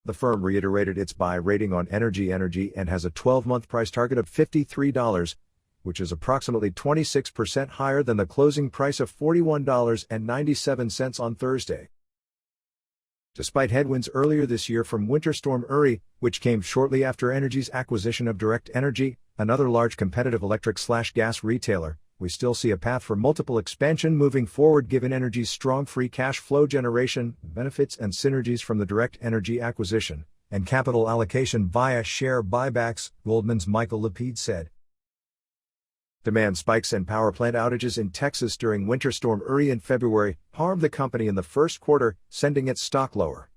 The firm reiterated its buy rating on NRG Energy and has a 12-month price target of $53, which is approximately 26% higher than the closing price of $41.97 on Thursday. Despite headwinds earlier this year from Winter Storm Uri, which came shortly after NRG's acquisition of Direct Energy, another large competitive electric/gas retailer, we still see a path for multiple expansion moving forward given NRG's strong free cash flow generation, benefits and synergies from the Direct Energy acquisition, and capital allocation via share buybacks, Goldman's Michael Lapide said. Demand spikes and power plant outages in Texas during Winter Storm Uri in February harmed the company in the first quarter, sending its stock lower.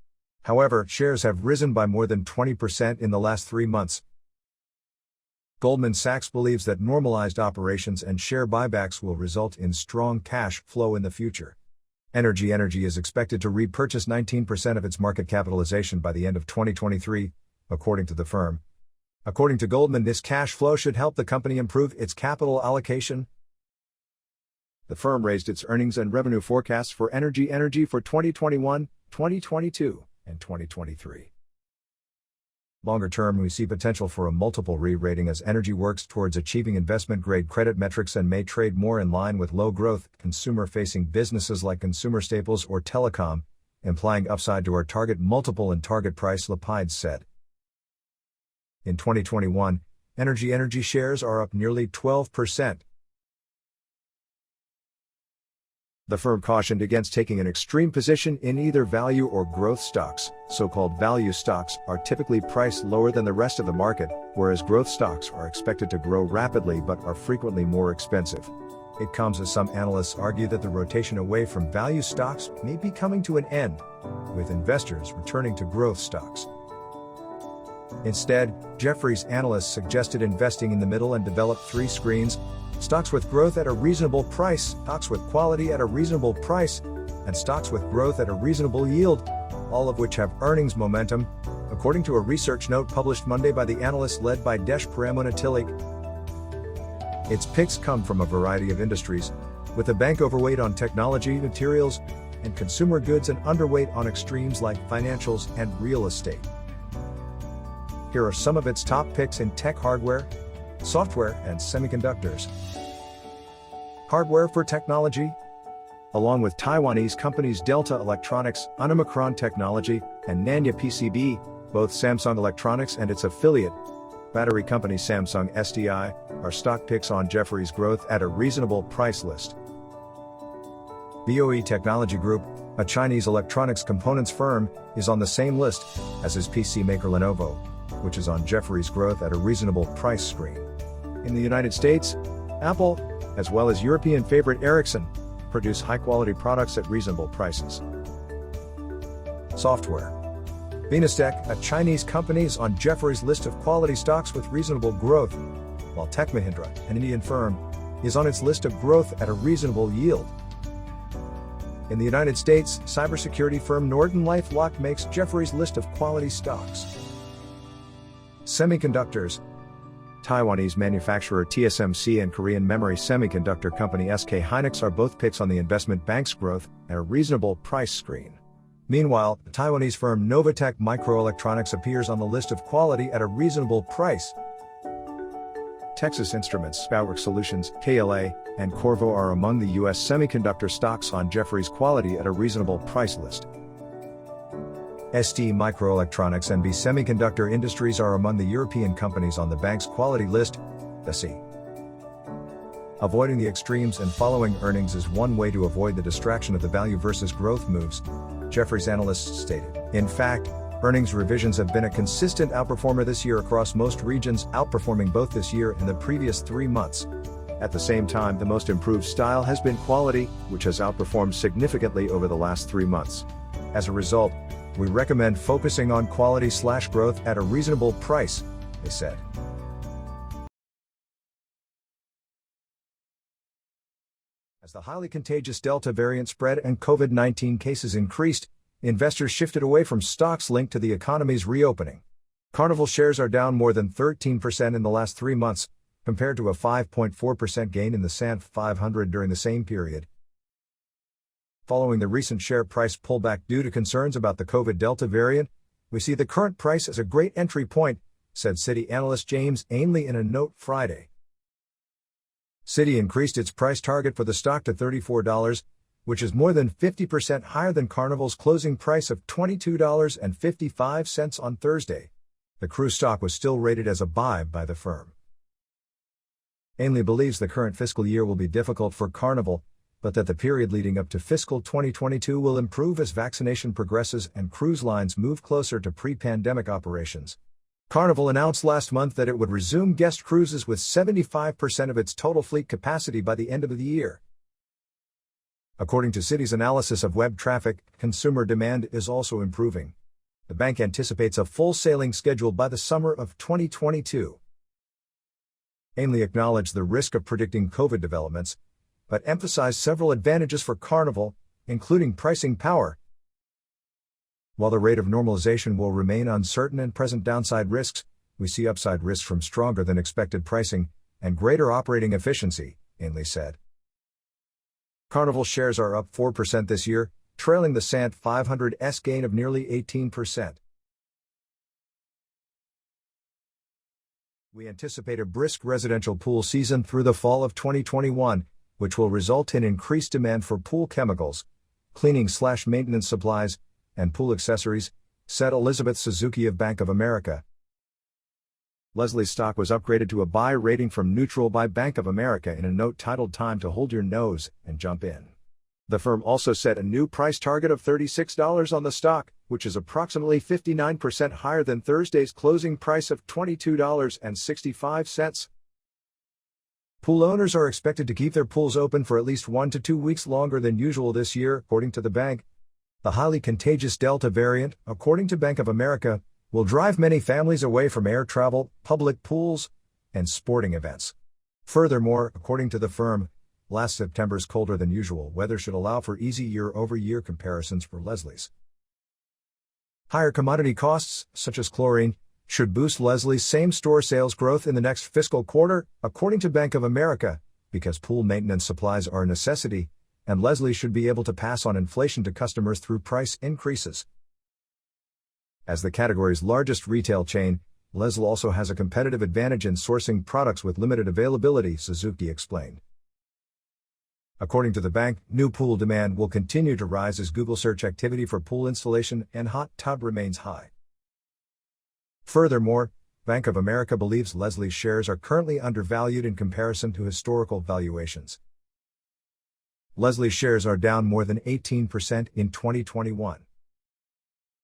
However, shares have risen by more than 20% in the last 3 months. Goldman Sachs believes that normalized operations and share buybacks will result in strong cash flow in the future. NRG Energy is expected to repurchase 19% of its market capitalization by the end of 2023, according to the firm. According to Goldman, this cash flow should help the company improve its capital allocation. The firm raised its earnings and revenue forecasts for NRG Energy for 2021, 2022, and 2023. Longer term, we see potential for a multiple re-rating as NRG works towards achieving investment-grade credit metrics and may trade more in line with low-growth, consumer-facing businesses like consumer staples or telecom, implying upside to our target multiple and target price, Lapide said. In 2021, NRG Energy shares are up nearly 12%. The firm cautioned against taking an extreme position in either value or growth stocks. So-called value stocks are typically priced lower than the rest of the market, whereas growth stocks are expected to grow rapidly but are frequently more expensive. It comes as some analysts argue that the rotation away from value stocks may be coming to an end, with investors returning to growth stocks. Instead, Jefferies analysts suggested investing in the middle and developed 3 screens: stocks with growth at a reasonable price, stocks with quality at a reasonable price, and stocks with growth at a reasonable yield, all of which have earnings momentum, according to a research note published Monday by the analysts led by Desh Paramunatilik. Its picks come from a variety of industries, with the bank overweight on technology, materials, and consumer goods and underweight on extremes like financials and real estate. Here are some of its top picks in tech hardware, software, and semiconductors. Hardware for technology. Along with Taiwanese companies Delta Electronics, Unimicron Technology, and Nanya PCB, both Samsung Electronics and its affiliate, battery company Samsung SDI, are stock picks on Jefferies' growth at a reasonable price list. BOE Technology Group, a Chinese electronics components firm, is on the same list, as is PC maker Lenovo, which is on Jefferies' growth at a reasonable price screen. In the United States, Apple, as well as European favorite Ericsson, produce high-quality products at reasonable prices. Software. Venustech, a Chinese company, is on Jefferies' list of quality stocks with reasonable growth, while Tech Mahindra, an Indian firm, is on its list of growth at a reasonable yield. In the United States, cybersecurity firm NortonLifeLock makes Jefferies' list of quality stocks. Semiconductors. Taiwanese manufacturer TSMC and Korean memory semiconductor company SK Hynix are both picks on the investment bank's growth at a reasonable price screen. Meanwhile, the Taiwanese firm Novatech Microelectronics appears on the list of quality at a reasonable price. Texas Instruments, Power Solutions, KLA, and Qorvo are among the U.S. semiconductor stocks on Jefferies' quality at a reasonable price list. ST Microelectronics and B Semiconductor Industries are among the European companies on the bank's quality list, SE. Avoiding the extremes and following earnings is one way to avoid the distraction of the value versus growth moves, Jefferies analysts stated. In fact, earnings revisions have been a consistent outperformer this year across most regions, outperforming both this year and the previous 3 months. At the same time, the most improved style has been quality, which has outperformed significantly over the last 3 months. As a result, we recommend focusing on quality/growth at a reasonable price, they said. As the highly contagious Delta variant spread and COVID-19 cases increased, investors shifted away from stocks linked to the economy's reopening. Carnival shares are down more than 13% in the last 3 months, compared to a 5.4% gain in the S&P 500 during the same period. Following the recent share price pullback due to concerns about the COVID Delta variant, "We see the current price as a great entry point," said Citi analyst James Ainley in a note Friday. Citi increased its price target for the stock to $34, which is more than 50% higher than Carnival's closing price of $22.55 on Thursday. The cruise stock was still rated as a buy by the firm. Ainley believes the current fiscal year will be difficult for Carnival, but that the period leading up to fiscal 2022 will improve as vaccination progresses and cruise lines move closer to pre-pandemic operations. Carnival announced last month that it would resume guest cruises with 75% of its total fleet capacity by the end of the year. According to Citi's analysis of web traffic, consumer demand is also improving. The bank anticipates a full sailing schedule by the summer of 2022. Ainley acknowledged the risk of predicting COVID developments, but emphasized several advantages for Carnival, including pricing power. While the rate of normalization will remain uncertain and present downside risks, we see upside risks from stronger than expected pricing and greater operating efficiency, Ainley said. Carnival shares are up 4% this year, trailing the Sant 500's gain of nearly 18%. We anticipate a brisk residential pool season through the fall of 2021, which will result in increased demand for pool chemicals, cleaning/maintenance supplies, and pool accessories, said Elizabeth Suzuki of Bank of America. Leslie's stock was upgraded to a buy rating from neutral by Bank of America in a note titled "Time to Hold Your Nose and Jump In." The firm also set a new price target of $36 on the stock, which is approximately 59% higher than Thursday's closing price of $22.65. Pool owners are expected to keep their pools open for at least 1 to 2 weeks longer than usual this year, according to the bank. The highly contagious Delta variant, according to Bank of America, will drive many families away from air travel, public pools, and sporting events. Furthermore, according to the firm, last September's colder than usual weather should allow for easy year-over-year comparisons for Leslie's. Higher commodity costs, such as chlorine, should boost Leslie's same-store sales growth in the next fiscal quarter, according to Bank of America, because pool maintenance supplies are a necessity, and Leslie should be able to pass on inflation to customers through price increases. As the category's largest retail chain, Leslie also has a competitive advantage in sourcing products with limited availability, Suzuki explained. According to the bank, new pool demand will continue to rise as Google search activity for pool installation and hot tub remains high. Furthermore, Bank of America believes Leslie's shares are currently undervalued in comparison to historical valuations. Leslie's shares are down more than 18% in 2021.